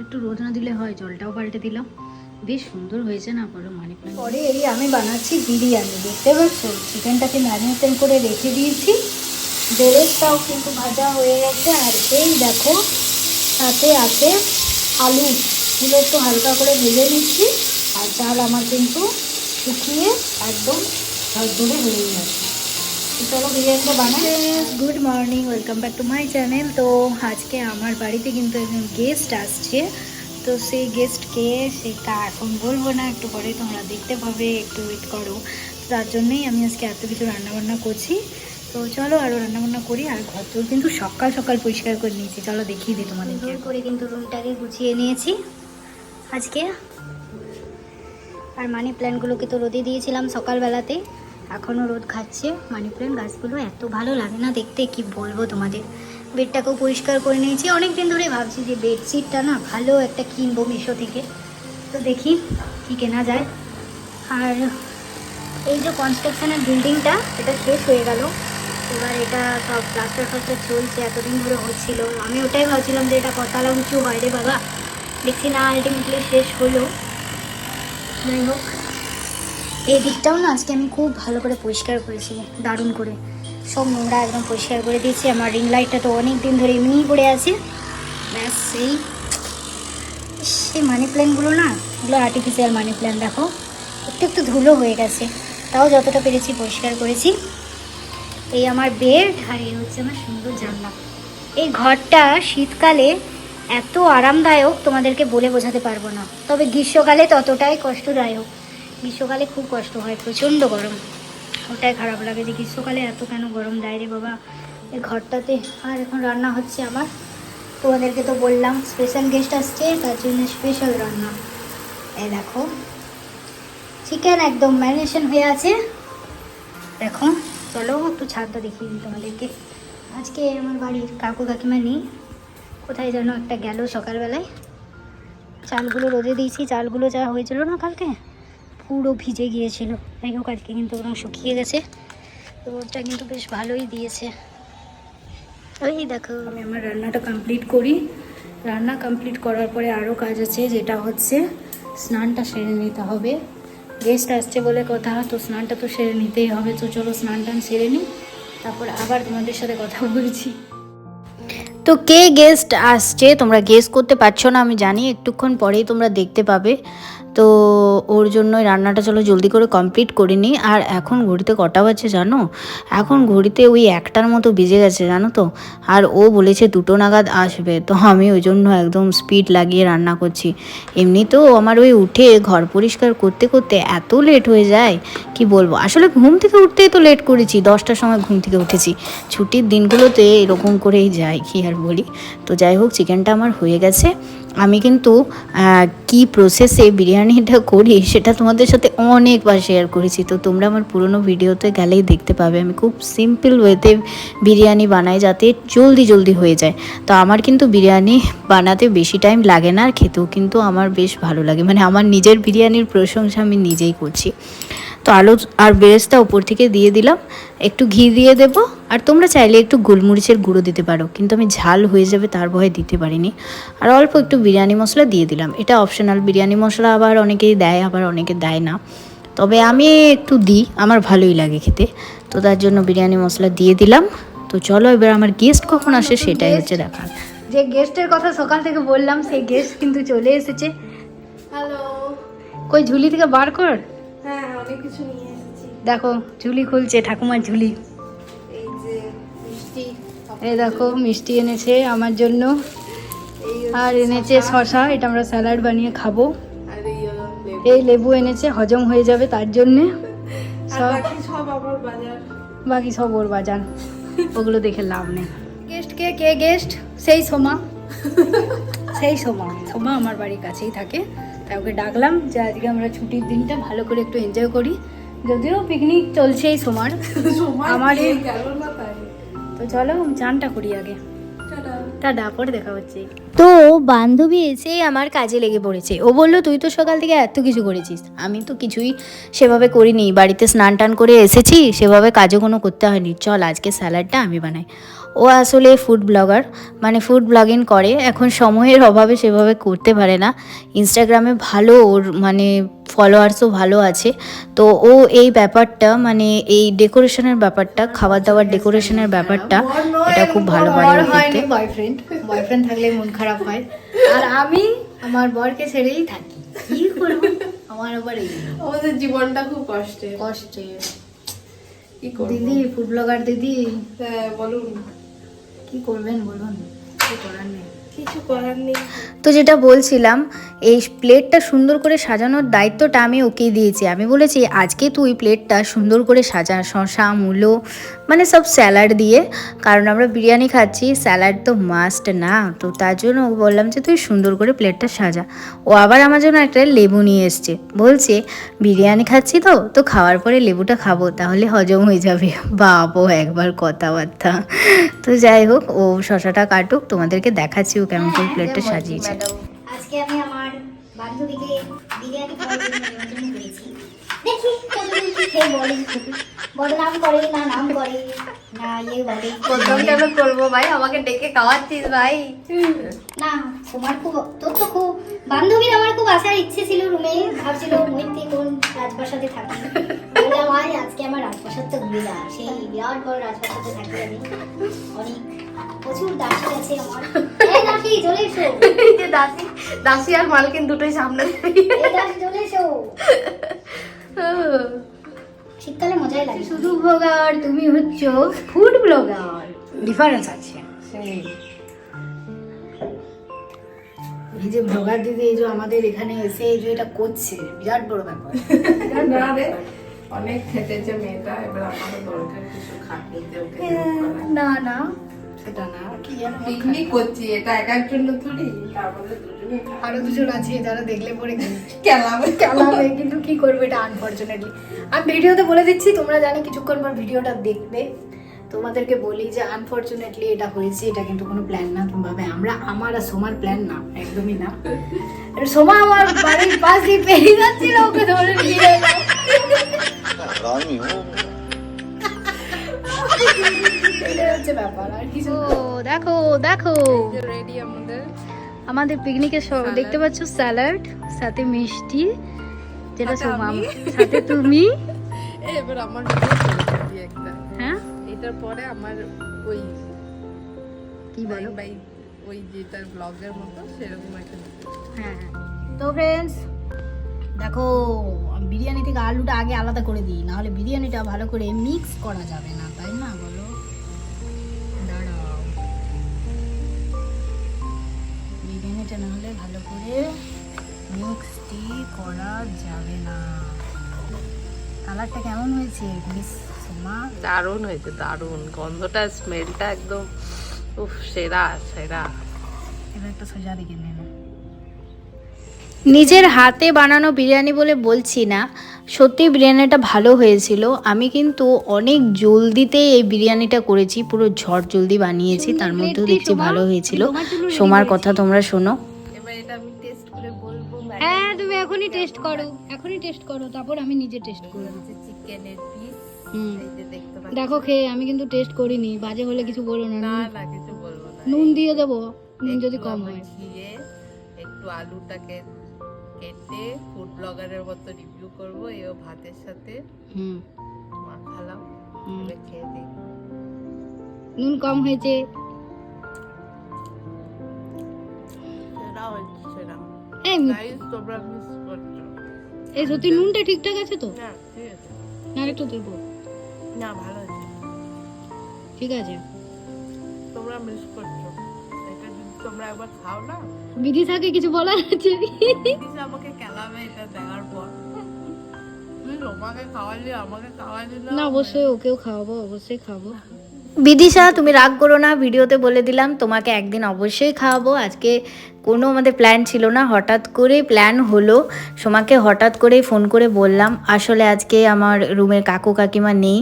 একটু রোদ না দিলে হয়, জলটাও পাল্টে দিলাম। বেশ সুন্দর হয়েছে না বলো মানি প্ল্যান্ট। পরে এই আমি বানাচ্ছি বিরিয়ানি, দেখতে পাচ্ছ চিকেনটাকে ম্যারিনেশন করে রেখে দিয়েছি, বেরেস্তাও কিন্তু ভাজা হয়ে গেছে। আর এই দেখো সাথে আছে আলুগুলো একটু হালকা করে ভেজে নিচ্ছি। আর চাল আমার কিন্তু শুকিয়ে একদম ঝরঝরে হয়ে গেছে। চলো বিরিয়ানিটা বানাই। Good morning, welcome back to my channel. তো আজকে আমার বাড়িতে কিন্তু একজন গেস্ট আসছে। তো সেই গেস্টকে সেটা এখন বলবো না, একটু পরে তোমরা দেখতে পাবে, একটু ওয়েট করো। তার জন্যই আমি আজকে এত কিছু রান্নাবান্না করছি। তো চলো আরও রান্নাবান্না করি। আর ঘর তো কিন্তু সকাল সকাল পরিষ্কার করে নিয়েছি, চলো দেখিয়ে দিই তোমাদের। জোর করে কিন্তু রুমটাকে গুছিয়ে নিয়েছি আজকে। আর মানি প্ল্যান্টগুলোকে তো রোদে দিয়েছিলাম সকালবেলাতে, এখনও রোদ খাচ্ছে। মানি প্ল্যান্ট গাছগুলো এত ভালো লাগে না দেখতে, কি বলবো তোমাদের। বেডটাকেও পরিষ্কার করে নিয়েছি। অনেক দিন ধরে ভাবছি যে বেডশিটটা না ভালো একটা কিনবো মিশো থেকে, তো দেখি কি কেনা যায়। আর এই যে কনস্ট্রাকশনের বিল্ডিংটা, এটা শেষ হয়ে গেল। এবার এটা সব প্লাস্টার ফ্লাস্টার চলছে, এতদিন ধরে হচ্ছিল। আমি ওটাই ভাবছিলাম যে এটা কতলা উঁচু হয় রে বাবা, দেখছি না আলটিমেটলি শেষ হলো। যাই হোক, এই দিকটাও না আজকে আমি খুব ভালো করে পরিষ্কার করেছি, দারুণ করে সব নোংরা একদম পরিষ্কার করে দিয়েছি। আমার রিং লাইটটা তো অনেক দিন ধরে এমনিই পড়ে আছে। ব্যাস সেই মানি প্ল্যান্টগুলো না, এগুলো আর্টিফিশিয়াল মানি প্ল্যান্ট, দেখো একটু একটু ধুলো হয়ে গেছে, তাও যতটা পেরেছি পরিষ্কার করেছি। এই আমার বেড, আর এই হচ্ছে আমার সুন্দর জানলা। এই ঘরটা শীতকালে এত আরামদায়ক তোমাদেরকে বলে বোঝাতে পারবো না, তবে গ্রীষ্মকালে ততটাই কষ্টদায়ক। গ্রীষ্মকালে খুব কষ্ট হয়, প্রচণ্ড গরম, ওটাই খারাপ লাগে যে গ্রীষ্মকালে এত কেন গরম দেয় রে বাবা এই ঘরটাতে। আর এখন রান্না হচ্ছে আমার, তোমাদেরকে তো বললাম স্পেশাল গেস্ট আসছে, তার জন্য স্পেশাল রান্না। এই দেখো চিকেন একদম ম্যারিনেশন হয়ে আছে, দেখো। চলো একটু ছাদটা দেখিয়ে দিই তোমাদেরকে। আজকে আমার বাড়ির কাকু কাকিমা নেই, কোথায় যেন একটা গেল সকালবেলায়। চালগুলো রোদে দিয়েছি, চালগুলো যা হয়েছিল না কালকে পুরো ভিজে গিয়েছিল। যাই হোক আজকে কিন্তু ওরকম শুকিয়ে গেছে, রোদটা কিন্তু বেশ ভালোই দিয়েছে। ওই দেখো আমি আমার রান্নাটা কমপ্লিট করি। রান্না কমপ্লিট করার পরে আরও কাজ আছে, যেটা হচ্ছে স্নানটা সেরে নিতে হবে। গেস্ট আসছে বলে কথা, তো স্নানটা তো সেরে নিতেই হবে। তো চলো স্নান টান সেরে নিই, তারপর আবার তোমাদের সাথে কথা বলছি। তো কে গেস্ট আসছে তোমরা গেস করতে পারছো না আমি জানি, একটুক্ষণ পরেই তোমরা দেখতে পাবে। তো ওর জন্যই রান্নাটা চলো জলদি করে কমপ্লিট করে নিই। আর এখন ঘড়িতে কটা বাজছে জানো? এখন ঘড়িতে ওই 1টার মতো বেজে গেছে জানো তো। আর ও বলেছে 2টো নাগাদ আসবে, তো আমি ওই জন্য একদম স্পিড লাগিয়ে রান্না করছি। এমনিতেও আমার ওই উঠে ঘর পরিষ্কার করতে করতে এত লেট হয়ে যায় কি বলবো। আসলে ঘুম থেকে উঠতেই তো লেট করেছি, 10টার সময় ঘুম থেকে উঠেছি। ছুটির দিনগুলোতে এরকম করেই যায়, কি আর বলি। তো যাই হোক চিকেনটা আমার হয়ে গেছে। আমি কিন্তু কি প্রসেসে বিরিয়ানিটা করি সেটা তোমাদের সাথে অনেকবার শেয়ার করেছি, তো তোমরা আমার পুরনো ভিডিওতে গেলেই দেখতে পাবে। আমি খুব সিম্পল ওয়েতে বিরিয়ানি বানাই যাতে জলদি জলদি হয়ে যায়। তো আমার কিন্তু বিরিয়ানি বানাতে বেশি টাইম লাগে না, আর খেতেও কিন্তু আমার বেশ ভালো লাগে। মানে আমার নিজের বিরিয়ানির প্রশংসা আমি নিজেই করছি। তো আলু আর বেরেস্তা উপর থেকে দিয়ে দিলাম, একটু ঘি দিয়ে দেব। আর তোমরা চাইলে একটু গোলমরিচের গুঁড়ো দিতে পারো, কিন্তু আমি ঝাল হয়ে যাবে তার ভয়ে দিতে পারিনি। আর অল্প একটু বিরিয়ানি মশলা দিয়ে দিলাম, এটা অপশনাল। বিরিয়ানি মশলা আবার অনেকেই দেয়, আবার অনেকে দেয় না, তবে আমি একটু দিই, আমার ভালোই লাগে খেতে। তো তার জন্য বিরিয়ানি মশলা দিয়ে দিলাম। তো চলো এবার আমার গেস্ট কখন আসে সেটাই হচ্ছে দেখার। যে গেস্টের কথা সকাল থেকে বললাম সেই গেস্ট কিন্তু চলে এসেছে। হ্যালো। কই ঝুলি থেকে বার কর। হ্যাঁ অনেক কিছু নিয়ে এসেছি। দেখো ঝুলি খুলছে, ঠাকুমার ঝুলি। এই যে মিষ্টি, এই দেখো মিষ্টি এনেছে আমার জন্য, আর এনেছে শশা, এটা আমরা স্যালাড বানিয়ে খাবো। আর এই হলো লেবু। এই লেবু এনেছে, হজম হয়ে যাবে তার জন্যে। আর বাকি সব আমার বাজার। বাকি সব ওর বাজার, ওগুলো দেখে লাভ নেই। গেস্ট কে গেস্ট? সেই সোমা, সেই সোমা। সোমা আমার বাড়ির কাছেই থাকে, তাই ওকে ডাকলাম যে আজকে আমরা ছুটির দিনটা ভালো করে একটু এনজয় করি। যদিও পিকনিক চলছে এই সোমার, আমার গেল না তাই। তো চলো চানটা করি আগে। টাটা। টাটা, পরে দেখা হচ্ছে। তো বান্ধবী এসেই আমার কাজে লেগে পড়েছে। ও বলল তুই তো সকাল থেকে এত কিছু করেছিস। আমি তো কিছুই সেভাবে করিনি, বাড়িতে স্নান টান করে এসেছি, সেভাবে কাজও কোনো করতে হয়নি, চল আজকে স্যালাডটা আমি বানাই। ও আসলে ফুড ব্লগার, মানে ফুড ব্লগিং করে, এখন সময়ের অভাবে সেভাবে করতে পারে না। ইনস্টাগ্রামে ভালো ওর মানে ফলোয়ার্সও ভালো আছে। তো ও এই ব্যাপারটা মানে এই ডেকোরেশনের ব্যাপারটা, খাবার দাবার ডেকোরেশনের ব্যাপারটা, এটা খুব ভালো পারে ও করতে। বয়ফ্রেন্ড থাকলে মন খারাপ হয়, আর আমি আমার বরকে ছেড়েই থাকি, কি করব, আমার আবার এই আমাদের জীবনটা খুব কষ্টের। কি করব দিদি, ফুড ব্লগার দিদি, হ্যাঁ বলুন, কি করবেন বলুন, কি করার নেই। কিছু করার নেই। তো যেটা বলছিলাম, এই প্লেটটা সুন্দর করে সাজানোর দায়িত্বটা আমি ওকেই দিয়েছি। আমি বলেছি আজকে তুই প্লেটটা সুন্দর করে সাজা, শসা মূলো মানে সব স্যালাড দিয়ে, কারণ আমরা বিরিয়ানি খাচ্ছি, স্যালাড তো মাস্ট না। তো তার জন্য বললাম যে তুই সুন্দর করে প্লেটটা সাজা। ও আবার আমার জন্য একটা লেবু নিয়ে এসছে, বলছে বিরিয়ানি খাচ্ছি তো তো খাওয়ার পরে লেবুটা খাবো, তাহলে হজম হয়ে যাবে। বাবু একবার কথাবার্তা। তো যাই হোক, ও শসাটা কাটুক, তোমাদেরকে দেখাচ্ছি ও কেমন করে প্লেটটা সাজিয়েছে। আজকে আমি আমার বান্ধবীকে বিরিয়ানি খাওয়ার জন্য নিমন্ত্রণ করেছি। দেখি কতদিন কি খেয়ে বলে, বদনাম করে না নাম করে না ইয়ে বলে। বদনাম কেন করবো ভাই, আমাকে ডেকে খাওয়াচ্ছিস ভাই। না তোমার খুব, তোর তো খুব বান্ধবীর আমার খুব আসার ইচ্ছে ছিল রুমে, ভাবছিল মৈত্রী কোন রাজপ্রাসাদে থাকি। বললাম ভাই আজকে আমার রাজপ্রাসাদ তো ঘুরে যা, সেই বিরাট বড় রাজপ্রাসাদে থাকি আমি, অনেক প্রচুর দাসী আছে আমার। এই দাসী চলে এসো, এই যে দাসী আর মালকিন দুটোই সামনে এই দাসী চলে এসো। শীতকালে মজাই লাগে। শুধু ব্লগার, তুমি হচ্ছে ফুড ব্লগার, ডিফারেন্স আছে। এই যে ব্লগার দিদি এই যে আমাদের এখানে এসে এই যে এটা করছে, বিরাট বড় ব্যাপার। না রে, অনেক খেটেছে মেয়েটা, এবার আমারও দরকার কিছু খাটনিতে ওকে help করা। না না সেটা না, কি জানো পিকনিক করছি, এটা একার জন্য থোড়ি, আমাদের দুজনে আরো দুজন আছে যারা দেখলে পরে খেলাবে। চালাবে, কিন্তু কি করবে এটা আনফরচুনেটলি। আমি ভিডিওতে বলে দিচ্ছি, তোমরা জানি কিছুক্ষণ পর ভিডিওটা দেখবে, তোমাদেরকে বলি যে আনফরচুনেটলি এটা হয়েছে, এটা কিন্তু কোনো প্ল্যান না। তুমি ভাবে আমরা, আমার আর সোমার প্ল্যান না, একদমই না। সোমা আমার বাড়ির পাশ দিয়ে পেরিয়ে যাচ্ছিল, ওকে ধরে নিয়ে এলাম। এটাই হচ্ছে ব্যাপার, আর কিছু। দেখো দেখো রেডি আমাদের পিকনিকের সব দেখতে পাচ্ছ, স্যালাড সাথে মিষ্টি, যেটা সাথে সোমা, আমি। সাথে তুমি। এবার আমার ভিডিও করে দিবি একটা। হ্যাঁ এটার পরে আমার ওই কি বলো? বাই ওই যেটা ব্লগের মতো সেরকম একটা video। হ্যাঁ তো ফ্রেন্ডস দেখো, আমি বিরিয়ানি থেকে আলুটা আগে আলাদা করে দিই, নাহলে বিরিয়ানিটা ভালো করে মিক্স করা যাবে না, তাই না বলো? দাঁড়াও, বিরিয়ানিটা নাহলে ভালো করে মিক্সটি করা যাবে না। কালারটা কেমন হয়েছে মিস সোমা? দারুণ হয়েছে, দারুণ গন্ধটা, স্মেলটা একদম উফ, সেরা সেরা। এবার একটা সোজা দিকে নেন। নিজের হাতে বানানো বিরিয়ানি বলে বলছি না, সত্যি বিরিয়ানিটা ভালো হয়েছিল। আমি কিন্তু অনেক জলদিতে এই বিরিয়ানিটা করেছি, পুরো ঝড় জলদি বানিয়েছি, তার মধ্যেও দেখছি ভালো হয়েছিল। সোমার কথা তোমরা শোনো। এবার এটা আমি টেস্ট করে বলবো। হ্যাঁ তুমি এখনই টেস্ট করো, এখনই টেস্ট করো, তারপর আমি নিজে টেস্ট করব। চিকেনের পিস, হুম এই যে দেখতে পাচ্ছ। দেখো খেয়ে, আমি কিন্তু টেস্ট করিনি, বাজে হলে কিছু বলো না। না না কিছু বলবো না। নুন দিয়ে দেবো, নুন যদি একটু কম আমার হয়। ঘিয়ে একটু আলুটাকে কেটে ফুড ব্লগারের মতো রিভিউ করবো, এও ভাতের সাথে হুম মাখালাম। হুম। এবার খেয়ে দিই। নুন কম হয়েছে। সেরা হয়েছে, সেরা। এই গাইস তোমরা মিস করছো। এই সত্যি নুনটা ঠিকঠাক আছে তো? না ঠিক আছে, না একটু দেবো? না ভালো হয়েছে। ঠিক আছে। তোমরা মিস করছো, এটা যদি তোমরা একবার খাও না, বিধি থাকে কিছু বলার আছে? দিদি আমাকে খেলাবে এটা দেখার পর। তুমি তোমাকে খাওয়ালি, আমাকে খাওয়ালি না অবশ্যই ওকেও খাওয়াবো, অবশ্যই খাবো। বিদিশা তুমি রাগ করো না, ভিডিওতে বলে দিলাম তোমাকে একদিন অবশ্যই খাওয়াবো। আজকে কোনো আমাদের প্ল্যান ছিল না, হঠাৎ করে প্ল্যান হলো। সোমাকে হঠাৎ করেই ফোন করে বললাম, আসলে আজকে আমার রুমের কাকু কাকিমা নেই,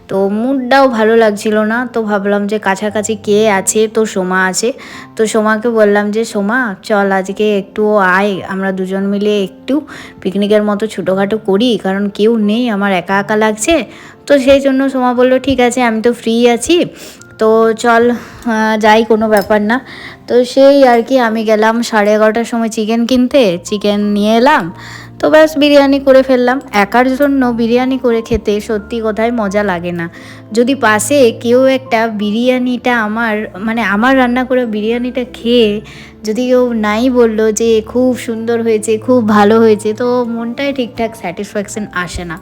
তো মুডটাও ভালো লাগছিল না, তো ভাবলাম যে কাছাকাছি কে আছে, তো সোমা আছে। তো সোমাকে বললাম যে সোমা চল আজকে একটু আয়, আমরা দুজন মিলে একটু পিকনিকের মতো ছোটোখাটো করি, কারণ কেউ নেই, আমার একা একা লাগছে। তো সেই জন্য সোমা বললো ঠিক আছে, আমি তো ফ্রি আছি, তো চল যাই, কোনো ব্যাপার না। তো সেই আর কি আমি গেলাম 11:30টার সময় চিকেন কিনতে, চিকেন নিয়ে এলাম, তো ব্যাস বিরিয়ানি করে ফেললাম। একার জন্য বিরিয়ানি করে খেতে সত্যি কথায় মজা লাগে না। যদি পাশে কেউ একটা বিরিয়ানিটা আমার রান্না করে বিরিয়ানিটা খেয়ে যদি কেউ নাই বললো যে খুব সুন্দর হয়েছে, খুব ভালো হয়েছে, তো মনটাই ঠিকঠাক স্যাটিসফ্যাকশন আসে না।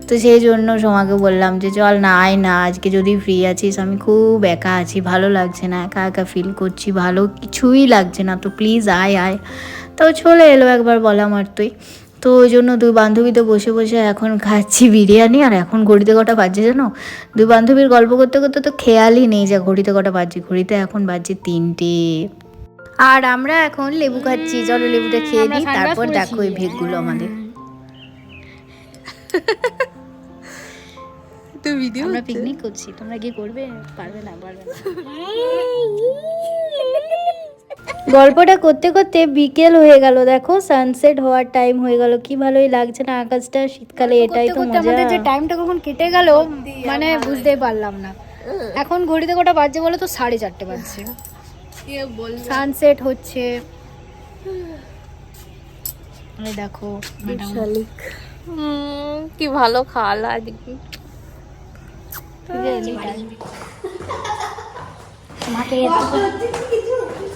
তো সেই জন্য সোমাকে বললাম যে চল না, আয় না, আজকে যদি ফ্রি আছিস, আমি খুব একা আছি, ভালো লাগছে না, একা একা ফিল করছি, ভালো কিছুই লাগছে না, তো প্লিজ আয় আয়। তো চলে এলো একবার বলা মাত্রই। তো ওই জন্য দুই বান্ধবী তো বসে বসে এখন খাচ্ছি বিরিয়ানি। আর এখন ঘড়িতে কটা বাজছে জানো? দুই বান্ধবীর গল্প করতে করতে তো খেয়ালই নেই যে ঘড়িতে কটা বাজছে। ঘড়িতে এখন বাজছে 3টে। আর আমরা এখন লেবু খাচ্ছি, চলো লেবুটা খেয়ে নিই, তারপর দেখো এই ভেগগুলো আমাদের। তো ভিডিও আমরা পিকনিক করছি, তোমরা কি করবে? পারবে না। গল্পটা করতে করতে বিকেল হয়ে গেল, দেখো সানসেট হওয়ার টাইম হয়ে গেল, কি ভালোই লাগছে না আকাশটা, শীতকালে এটাই তো মজা। আমাদের যে টাইমটা কখন কেটে গেল মানে বুঝতেই পারলাম না। এখন ঘড়িতে কটা বাজছে বলো তো? 4:30 বাজছে, সানসেট হচ্ছে। দেখো কি ভালো খাওয়ালো আজকে। তোমাকে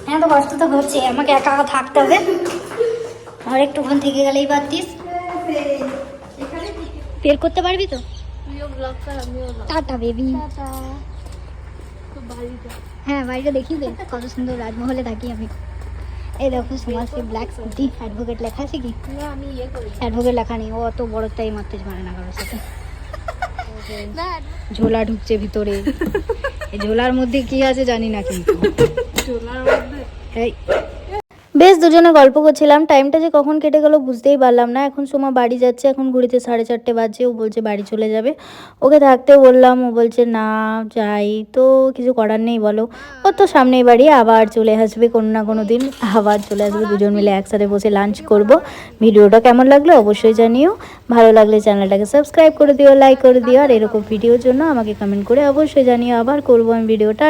হ্যাঁ, তো কষ্ট তো হচ্ছে, আমাকে একা একা থাকতে হবে। আর একটুক্ষণ থেকে গেলেই পারতিস, বের করতে পারবি তো? Tata baby. হ্যাঁ, বাড়িটা দেখিয়ে দে, কত সুন্দর রাজমহলে থাকি আমি। এই দেখো সমাজে ব্ল্যাক স্কুটি, অ্যাডভোকেট লেখা আছে কি? আমি অ্যাডভোকেট লেখা নেই, ও অত বড়টাই মারতে পারে না কারোর সাথে। ঝোলা ঢুকছে ভিতরে, এই ঝোলার মধ্যে কি আছে জানি না, কিন্তু বেশ দুজনে গল্প করছিলাম, টাইমটা যে কখন কেটে গেল বুঝতেই পারলাম না। এখন সোমা বাড়ি যাচ্ছে, এখন ঘুরিতে 4:30 বাজছে, ও বলছে বাড়ি চলে যাবে। ওকে থাকতে বললাম, ও বলছে না যাই, তো কিছু করার নেই বলো, ও তো সামনেই বাড়ি, আবার চলে আসবে কোনো না কোনো দিন, আবার চলে আসবে, দুজন মিলে একসাথে বসে লাঞ্চ করব। ভিডিওটা কেমন লাগলো অবশ্যই জানিও, ভালো লাগলে চ্যানেলটাকে সাবস্ক্রাইব করে দিও, লাইক করে দিও, আর এরকম ভিডিওর জন্য আমাকে কমেন্ট করে অবশ্যই জানিও, আবার করবো আমি ভিডিওটা।